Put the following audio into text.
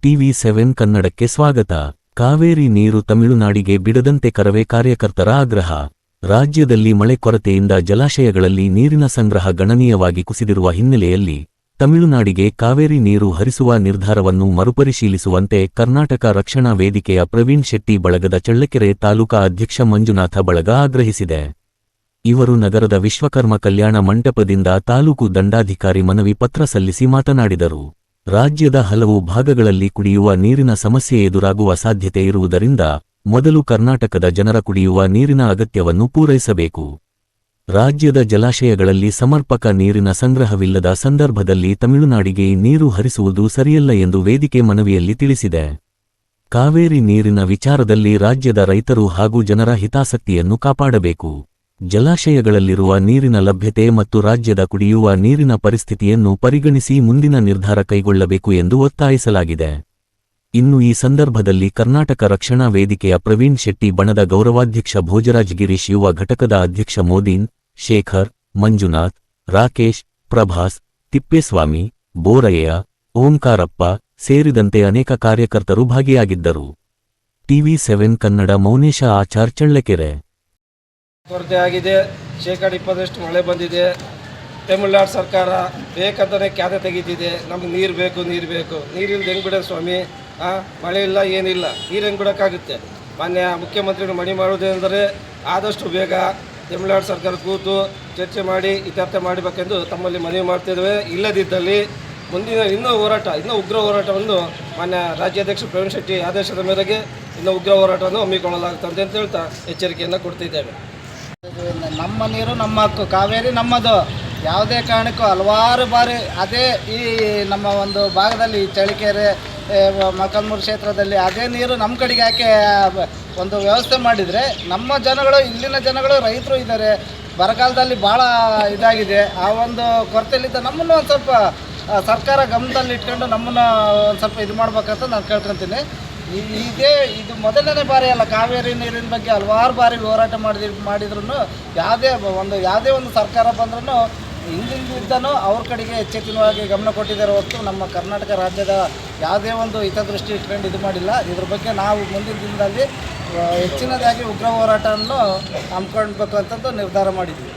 TV7 ಕನ್ನಡಕ್ಕೆ ಸ್ವಾಗತ. ಕಾವೇರಿ ನೀರು ತಮಿಳುನಾಡಿಗೆ ಬಿಡದಂತೆ ಕರವೇ ಕಾರ್ಯಕರ್ತರ ಆಗ್ರಹ. ರಾಜ್ಯದಲ್ಲಿ ಮಳೆ ಕೊರತೆಯಿಂದ ಜಲಾಶಯಗಳಲ್ಲಿ ನೀರಿನ ಸಂಗ್ರಹ ಗಣನೀಯವಾಗಿ ಕುಸಿದಿರುವ ಹಿನ್ನೆಲೆಯಲ್ಲಿ ತಮಿಳುನಾಡಿಗೆ ಕಾವೇರಿ ನೀರು ಹರಿಸುವ ನಿರ್ಧಾರವನ್ನು ಮರುಪರಿಶೀಲಿಸುವಂತೆ ಕರ್ನಾಟಕ ರಕ್ಷಣಾ ವೇದಿಕೆಯ ಪ್ರವೀಣ್ ಶೆಟ್ಟಿ ಬಳಗದ ಚಳ್ಳಕೆರೆ ತಾಲೂಕಾ ಅಧ್ಯಕ್ಷ ಮಂಜುನಾಥ ಬಳಗ ಆಗ್ರಹಿಸಿದೆ. ಇವರು ನಗರದ ವಿಶ್ವಕರ್ಮ ಕಲ್ಯಾಣ ಮಂಟಪದಿಂದ ತಾಲೂಕು ದಂಡಾಧಿಕಾರಿ ಮನವಿ ಪತ್ರ ಸಲ್ಲಿಸಿ ಮಾತನಾಡಿದರು. ರಾಜ್ಯದ ಹಲವು ಭಾಗಗಳಲ್ಲಿ ಕುಡಿಯುವ ನೀರಿನ ಸಮಸ್ಯೆ ಎದುರಾಗುವ ಸಾಧ್ಯತೆ ಇರುವುದರಿಂದ ಮೊದಲು ಕರ್ನಾಟಕದ ಜನರ ಕುಡಿಯುವ ನೀರಿನ ಅಗತ್ಯವನ್ನು ಪೂರೈಸಬೇಕು. ರಾಜ್ಯದ ಜಲಾಶಯಗಳಲ್ಲಿ ಸಮರ್ಪಕ ನೀರಿನ ಸಂಗ್ರಹವಿಲ್ಲದ ಸಂದರ್ಭದಲ್ಲಿ ತಮಿಳುನಾಡಿಗೆ ನೀರು ಹರಿಸುವುದು ಸರಿಯಲ್ಲ ಎಂದು ವೇದಿಕೆ ಮನವಿಯಲ್ಲಿ ತಿಳಿಸಿದೆ. ಕಾವೇರಿ ನೀರಿನ ವಿಚಾರದಲ್ಲಿ ರಾಜ್ಯದ ರೈತರು ಹಾಗೂ ಜನರ ಹಿತಾಸಕ್ತಿಯನ್ನು ಕಾಪಾಡಬೇಕು. ಜಲಾಶಯಗಳಲ್ಲಿರುವ ನೀರಿನ ಲಭ್ಯತೆ ಮತ್ತು ರಾಜ್ಯದ ಕುಡಿಯುವ ನೀರಿನ ಪರಿಸ್ಥಿತಿಯನ್ನು ಪರಿಗಣಿಸಿ ಮುಂದಿನ ನಿರ್ಧಾರ ಕೈಗೊಳ್ಳಬೇಕು ಎಂದು ಒತ್ತಾಯಿಸಲಾಗಿದೆ. ಇನ್ನು ಈ ಸಂದರ್ಭದಲ್ಲಿ ಕರ್ನಾಟಕ ರಕ್ಷಣಾ ವೇದಿಕೆಯ ಪ್ರವೀಣ್ ಶೆಟ್ಟಿ ಬಣದ ಗೌರವಾಧ್ಯಕ್ಷ ಭೋಜರಾಜ್ ಗಿರೀಶ್, ಯುವ ಘಟಕದ ಅಧ್ಯಕ್ಷ ಮೋದೀನ್, ಶೇಖರ್, ಮಂಜುನಾಥ್, ರಾಕೇಶ್, ಪ್ರಭಾಸ್, ತಿಪ್ಪೇಸ್ವಾಮಿ, ಬೋರಯ್ಯ, ಓಂಕಾರಪ್ಪ ಸೇರಿದಂತೆ ಅನೇಕ ಕಾರ್ಯಕರ್ತರು ಭಾಗಿಯಾಗಿದ್ದರು. TV7 ಕನ್ನಡ ಮೌನೇಶ ಆಚಾರ್, ಚಳ್ಳಕೆರೆ. ಕೊರತೆ ಆಗಿದೆ. 20% ಮಳೆ ಬಂದಿದೆ. ತಮಿಳುನಾಡು ಸರ್ಕಾರ ಬೇಕಂತಲೇ ಕ್ಯಾದೆ ತೆಗೀತಿದೆ. ನಮ್ಗೆ ನೀರು ಬೇಕು, ನೀರಿಲ್ಲದೆ ಹೆಂಗೆ ಬಿಡೋದು ಸ್ವಾಮಿ? ಮಳೆ ಇಲ್ಲ, ಏನಿಲ್ಲ, ನೀರು ಹೆಂಗೆ ಬಿಡೋಕ್ಕಾಗುತ್ತೆ? ಮಾನ್ಯ ಮುಖ್ಯಮಂತ್ರಿಗಳು ಮನವಿ ಮಾಡೋದೇನೆಂದರೆ ಆದಷ್ಟು ಬೇಗ ತಮಿಳುನಾಡು ಸರ್ಕಾರ ಕೂತು ಚರ್ಚೆ ಮಾಡಿ ಇತ್ಯರ್ಥ ಮಾಡಬೇಕೆಂದು ತಮ್ಮಲ್ಲಿ ಮನವಿ ಮಾಡ್ತಿದ್ದೇವೆ. ಇಲ್ಲದಿದ್ದಲ್ಲಿ ಮುಂದಿನ ಇನ್ನೂ ಉಗ್ರ ಹೋರಾಟವನ್ನು ಮಾನ್ಯ ರಾಜ್ಯಾಧ್ಯಕ್ಷ ಪ್ರವೀಣ್ ಶೆಟ್ಟಿ ಆದೇಶದ ಮೇರೆಗೆ ಇನ್ನೂ ಉಗ್ರ ಹೋರಾಟವನ್ನು ಹಮ್ಮಿಕೊಳ್ಳಲಾಗುತ್ತದೆ ಅಂತ ಹೇಳ್ತಾ ಎಚ್ಚರಿಕೆಯನ್ನು ಕೊಡ್ತಿದ್ದೇವೆ. ನಮ್ಮ ನೀರು ನಮ್ಮ ಹಕ್ಕು, ಕಾವೇರಿ ನಮ್ಮದು. ಯಾವುದೇ ಕಾರಣಕ್ಕೂ ಹಲವಾರು ಬಾರಿ ಅದೇ ಈ ನಮ್ಮ ಒಂದು ಭಾಗದಲ್ಲಿ ಚಳ್ಳಕೆರೆ ಮೊಳಕಾಲ್ಮೂರು ಕ್ಷೇತ್ರದಲ್ಲಿ ಅದೇ ನೀರು ನಮ್ಮ ಕಡೆಗೆ ಯಾಕೆ ಒಂದು ವ್ಯವಸ್ಥೆ ಮಾಡಿದರೆ ನಮ್ಮ ಜನಗಳು, ಇಲ್ಲಿನ ಜನಗಳು, ರೈತರು ಇದ್ದಾರೆ. ಬರಗಾಲದಲ್ಲಿ ಭಾಳ ಇದಾಗಿದೆ. ಆ ಒಂದು ಕೊರತೆಯಲ್ಲಿದ್ದ ನಮ್ಮನ್ನು ಒಂದು ಸ್ವಲ್ಪ ಸರ್ಕಾರ ಗಮನದಲ್ಲಿ ಇಟ್ಕೊಂಡು ನಮ್ಮನ್ನು ಒಂದು ಸ್ವಲ್ಪ ಇದು ಮಾಡ್ಬೇಕಂತ ನಾನು ಕೇಳ್ಕೊತೀನಿ. ಇದು ಮೊದಲನೇ ಬಾರಿ ಅಲ್ಲ. ಕಾವೇರಿ ನೀರಿನ ಬಗ್ಗೆ ಹಲವಾರು ಬಾರಿ ಹೋರಾಟ ಮಾಡಿದ್ರು ಯಾವುದೇ ಒಂದು ಸರ್ಕಾರ ಬಂದ್ರೂ ಹಿಂದಿಂದನೂ ಅವ್ರ ಕಡೆಗೆ ಎಚ್ಚೆತ್ತುವಾಗಿ ಗಮನ ಕೊಟ್ಟಿದ್ದಾರೆ ಹೊರತು ನಮ್ಮ ಕರ್ನಾಟಕ ರಾಜ್ಯದ ಯಾವುದೇ ಒಂದು ಹಿತದೃಷ್ಟಿ ಇಟ್ಕೊಂಡು ಇದು ಮಾಡಿಲ್ಲ. ಇದ್ರ ಬಗ್ಗೆ ನಾವು ಮುಂದಿನ ದಿನದಲ್ಲಿ ಹೆಚ್ಚಿನದಾಗಿ ಉಗ್ರ ಹೋರಾಟವನ್ನು ಹಮ್ಮಿಕೊಳ್ಬೇಕು ಅಂತಂದು ನಿರ್ಧಾರ ಮಾಡಿದ್ವಿ.